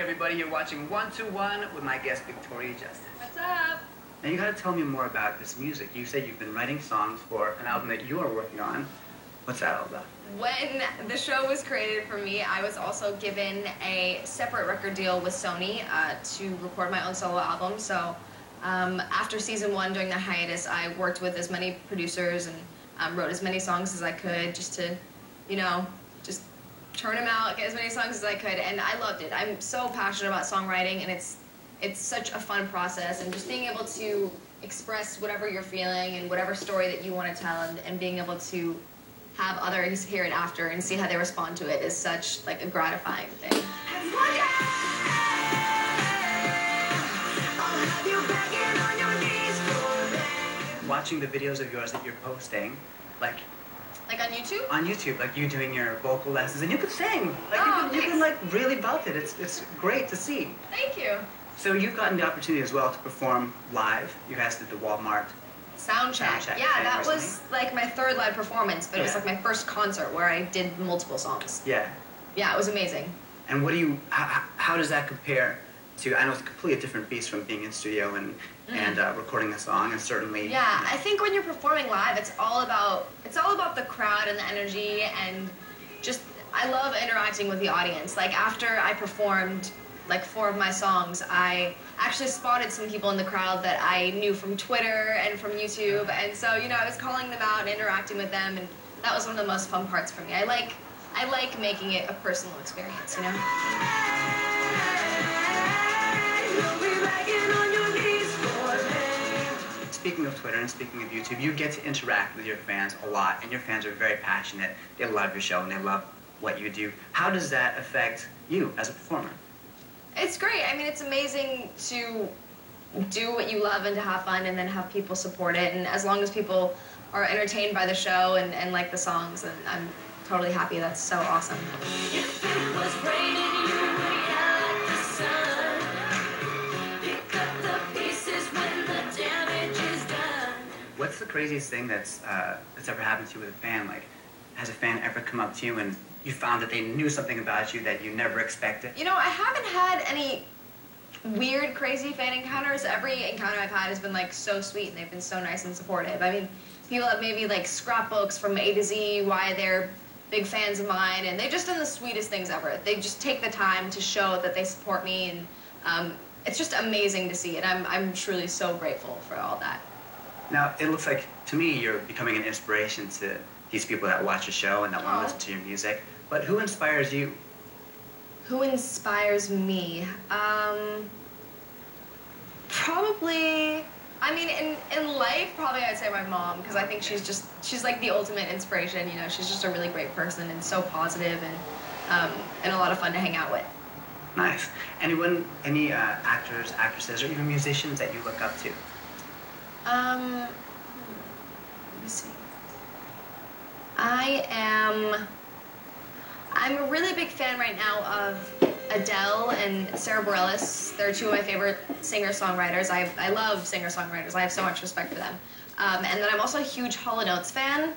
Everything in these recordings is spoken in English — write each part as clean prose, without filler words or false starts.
everybody. You're watching 121 with my guest, Victoria Justice. What's up? Now, you gotta tell me more about this music. You said you've been writing songs for an album that you are working on. What's that all about? When the show was created for me, I was also given a separate record deal with Sony to record my own solo album. So after season 1, during the hiatus, I worked with as many producers and wrote as many songs as I could just to, just turn them out, get as many songs as I could, and I loved it. I'm so passionate about songwriting, and it's such a fun process, and just being able to express whatever you're feeling and whatever story that you want to tell, and being able to have others hear it after and see how they respond to it is such like a gratifying thing. Watching the videos of yours that you're posting, like on YouTube? On YouTube, like you doing your vocal lessons, and you could sing. Like you can like really belt it. It's great to see. Thank you. So you've gotten the opportunity as well to perform live. You guys did the Walmart Soundcheck. Yeah, that was like my 3rd live performance, but it was like my first concert where I did multiple songs. Yeah. Yeah, it was amazing. And what do you? How does that compare to? I know it's a completely different beast from being in studio and recording a song, and certainly. Yeah, I think when you're performing live, it's all about the crowd and the energy, and just I love interacting with the audience. Like after I performed like 4 of my songs, I actually spotted some people in the crowd that I knew from Twitter and from YouTube, and so I was calling them out and interacting with them, and that was one of the most fun parts for me. I like making it a personal experience, Speaking of Twitter and speaking of YouTube, you get to interact with your fans a lot, and your fans are very passionate. They love your show and they love what you do. How does that affect you as a performer? It's great. I mean, it's amazing to do what you love and to have fun and then have people support it. And as long as people are entertained by the show and like the songs, then I'm totally happy. That's so awesome. If it was raining, you would yell at the sun. Pick up the pieces when the damage is done. What's the craziest thing that's ever happened to you with a fan? Like, has a fan ever come up to you and you found that they knew something about you that you never expected? I haven't had any weird, crazy fan encounters. Every encounter I've had has been like so sweet, and they've been so nice and supportive. I mean, people have made me like scrapbooks from A to Z, why they're big fans of mine, and they've just done the sweetest things ever. They just take the time to show that they support me, and it's just amazing to see, and I'm truly so grateful for all that. Now, it looks like, to me, you're becoming an inspiration to these people that watch the show and that want to listen to your music. But who inspires you? Who inspires me? Probably, I mean, in life, probably I'd say my mom, because I think she's like the ultimate inspiration. She's just a really great person and so positive and a lot of fun to hang out with. Nice. Any actors, actresses, or even musicians that you look up to? Let me see. I'm a really big fan right now of Adele and Sarah Bareilles. They're 2 of my favorite singer-songwriters. I love singer-songwriters. I have so much respect for them. And then I'm also a huge Hall & Oates fan.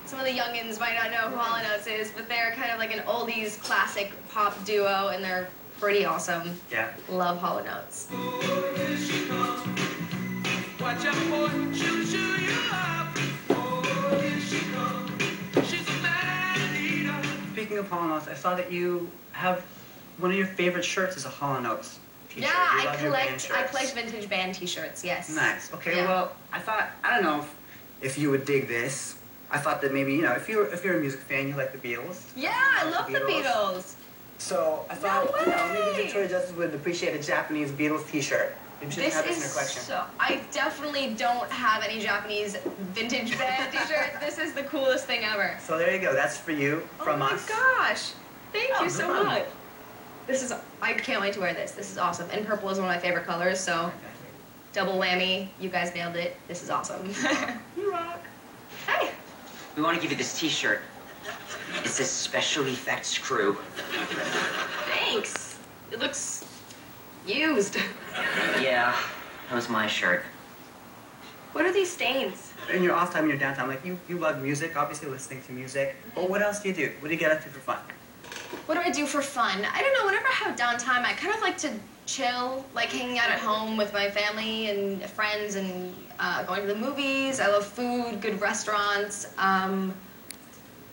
Some of the youngins might not know who Hall & Oates is, but they're kind of like an oldies classic pop duo, and they're pretty awesome. Yeah. Love Hall & Oates. Watch out, boy, she'll chew you up. Oh, here she comes. She's a man eater. Speaking of Hall & Oates, I saw that you have one of your favorite shirts is a Hall & Oates t-shirt. Yeah, I collect vintage band t-shirts, yes. Nice. Okay, well, I don't know if you would dig this. I thought that maybe, if you're a music fan, you like the Beatles. Yeah, I love the Beatles. So I thought, maybe Victoria Justice would appreciate a Japanese Beatles t-shirt. Maybe she doesn't have this in her collection. I definitely don't have any Japanese vintage band t-shirts. This is the coolest thing ever. So there you go. That's for you, from us. Oh my gosh. Thank you so much. I can't wait to wear this. This is awesome. And purple is one of my favorite colors, so double whammy. You guys nailed it. This is awesome. You rock. Hey. We want to give you this t-shirt. It says Special Effects Crew. Thanks. It looks used. Yeah, that was my shirt. What are these stains? In your off time, in your downtime, like you love music, obviously listening to music. But what else do you do? What do you get up to for fun? What do I do for fun? I don't know. Whenever I have downtime, I kind of like to chill, like hanging out at home with my family and friends and going to the movies. I love food, good restaurants,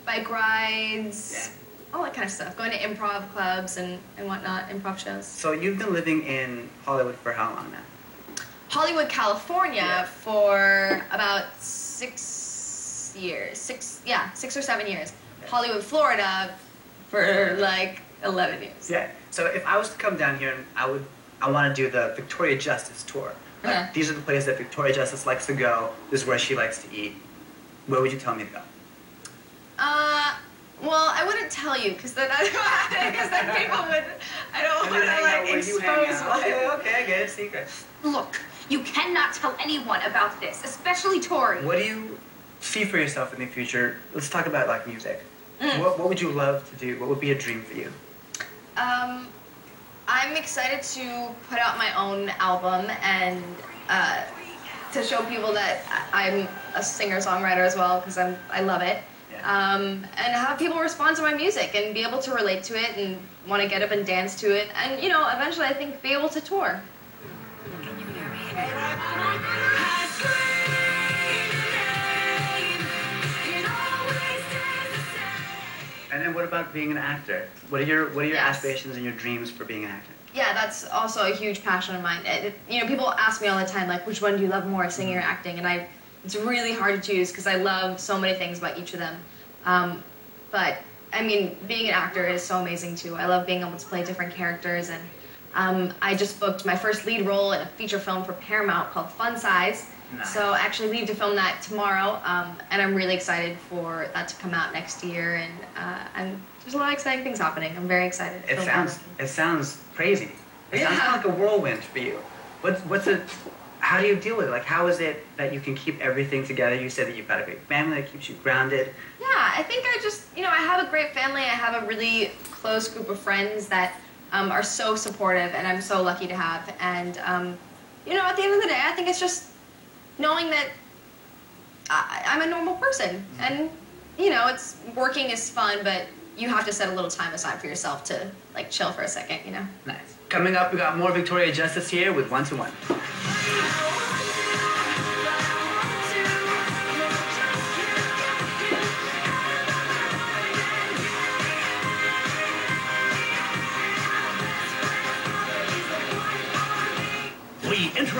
bike rides, all that kind of stuff. Going to improv clubs and whatnot, improv shows. So you've been living in Hollywood for how long now? Hollywood, California for about 6 years. 6 or 7 years. Hollywood, Florida for like 11 years. Yeah. So if I was to come down here and I want to do the Victoria Justice tour. Like, Okay. these are the places that Victoria Justice likes to go. This is where she likes to eat. Where would you tell me to go? Well, I wouldn't tell you because then people would. I don't want to like expose my. Okay, I get it. Secret. Look, you cannot tell anyone about this, especially Tori. What do you see for yourself in the future? Let's talk about like music. Mm. What would you love to do? What would be a dream for you? I'm excited to put out my own album and to show people that I'm a singer-songwriter as well because I love it. Yeah. And have people respond to my music and be able to relate to it and want to get up and dance to it and, you know, eventually I think be able to tour. And then what about being an actor? What are your Yes. aspirations and your dreams for being an actor? Yeah, that's also a huge passion of mine. You know, people ask me all the time, like, which one do you love more, singing or acting? And it's really hard to choose because I love so many things about each of them. But, I mean, being an actor is so amazing, too. I love being able to play different characters. And I just booked my first lead role in a feature film for Paramount called Fun Size. Nice. So I actually leave to film that tomorrow. And I'm really excited for that to come out next year. And there's a lot of exciting things happening. I'm very excited. It sounds crazy. It sounds Yeah. kind of like a whirlwind for you. How do you deal with it? Like, how is it that you can keep everything together? You said that you've got a great family that keeps you grounded. Yeah, I think I have a great family. I have a really close group of friends that are so supportive, and I'm so lucky to have. And, you know, at the end of the day, I think it's just knowing that I'm a normal person. And, you know, working is fun, but you have to set a little time aside for yourself to, like, chill for a second, you know? Nice. Coming up, we got more Victoria Justice here with 1 to 1. We interrupt.